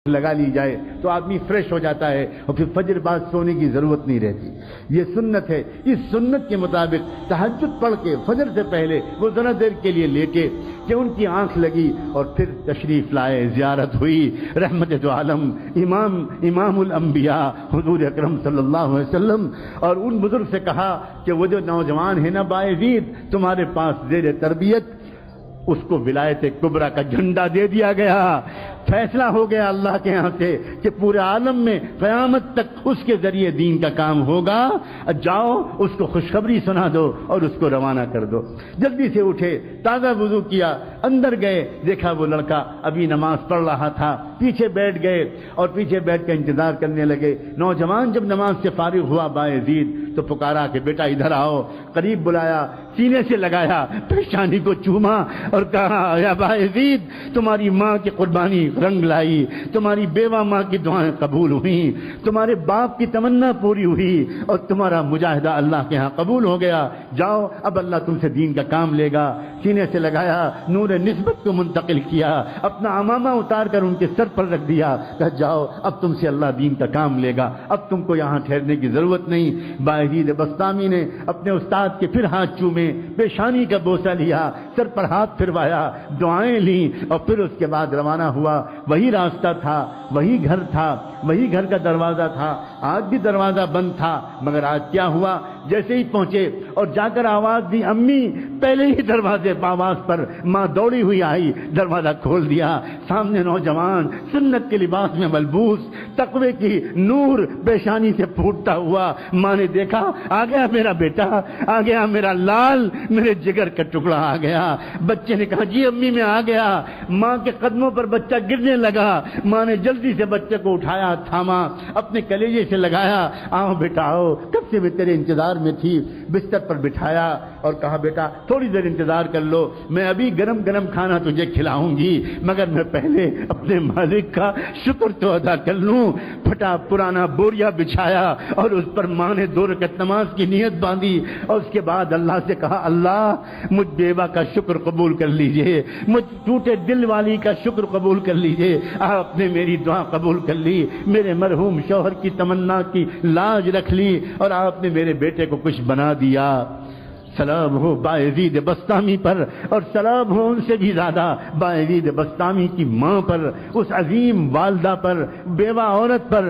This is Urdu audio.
لگا لی جائے تو آدمی فریش ہو جاتا ہے اور پھر فجر بعد سونے کی ضرورت نہیں رہتی. یہ سنت ہے. اس سنت کے مطابق تہجد پڑھ کے فجر سے پہلے وہ ذرا دیر کے لیے لیٹے کہ ان کی آنکھ لگی اور پھر تشریف لائے, زیارت ہوئی رحمت دو عالم امام الانبیاء حضور اکرم صلی اللہ علیہ وسلم. اور ان بزرگ سے کہا کہ وہ جو نوجوان ہے نا باعزید تمہارے پاس زیر تربیت, اس کو ولایت کبریٰ کا جھنڈا دے دیا گیا. فیصلہ ہو گیا اللہ کے ہاں سے کہ پورے عالم میں قیامت تک اس کے ذریعے دین کا کام ہوگا. جاؤ اس کو خوشخبری سنا دو اور اس کو روانہ کر دو. جلدی سے اٹھے, تازہ وضو کیا, اندر گئے, دیکھا وہ لڑکا ابھی نماز پڑھ رہا تھا. پیچھے بیٹھ گئے اور پیچھے بیٹھ کے انتظار کرنے لگے. نوجوان جب نماز سے فارغ ہوا باعزید تو پکارا کہ بیٹا ادھر آؤ. قریب بلایا, سینے سے لگایا, پیشانی کو چوما اور کہا یا باعزید تمہاری ماں کی قربانی رنگ لائی, تمہاری بیوہ ماں کی دعائیں قبول ہوئیں, تمہارے باپ کی تمنا پوری ہوئی اور تمہارا مجاہدہ اللہ کے ہاں قبول ہو گیا. جاؤ اب اللہ تم سے دین کا کام لے گا. سینے سے لگایا, نور نسبت کو منتقل کیا, اپنا عمامہ اتار کر ان کے سر پر رکھ دیا, کہ جاؤ اب تم سے اللہ دین کا کام لے گا, اب تم کو یہاں ٹھہرنے کی ضرورت نہیں. باعزید بسطامی نے اپنے استاد کے پھر ہاتھ چومے, پیشانی کا بوسہ لیا, سر پر ہاتھ پھروایا, دعائیں لیں اور پھر اس کے بعد روانہ ہوا. وہی راستہ تھا, وہی گھر تھا, وہی گھر کا دروازہ تھا. آج بھی دروازہ بند تھا, مگر آج کیا ہوا, جیسے ہی پہنچے اور جا کر آواز دی امی, پہلے ہی دروازے آواز پر ماں دوڑی ہوئی آئی, دروازہ کھول دیا. سامنے نوجوان سنت کے لباس میں ملبوس, تقوی کی نور پیشانی سے پھوٹتا ہوا. ماں نے دیکھا, آ گیا میرا بیٹا, آ گیا میرا لال, میرے جگر کا ٹکڑا آ گیا. بچے نے کہا جی امی میں آ گیا. ماں کے قدموں پر بچہ گرنے لگا. ماں نے جلدی سے بچے کو اٹھایا, تھاما, اپنے کلیجے سے لگایا. آؤ بیٹا آؤ, کب سے میں تیرے انتظار میں تھی. بستر پر بٹھایا اور کہا بیٹا تھوڑی دیر انتظار کر لو, میں ابھی گرم گرم کھانا تجھے کھلاؤں گی, مگر میں پہلے اپنے مالک کا شکر تو ادا کر لوں. پھٹا پرانا بوریا بچھایا اور اس پر ماں نے 2 رکعت نماز کی نیت باندھی اور اس کے بعد اللہ سے کہا اللہ مجھ بیوہ کا شکر قبول کر لیجئے, مجھ ٹوٹے دل والی کا شکر قبول کر لیجئے. آپ نے میری دعا قبول کر لی, میرے مرحوم شوہر کی تمنا کی لاج رکھ لی اور آپ نے میرے بیٹے کو کچھ بنا دیا. سلام ہو باعزید بسطامی پر, اور سلام ہو ان سے بھی زیادہ باعزید بسطامی کی ماں پر, اس عظیم والدہ پر, بیوہ عورت پر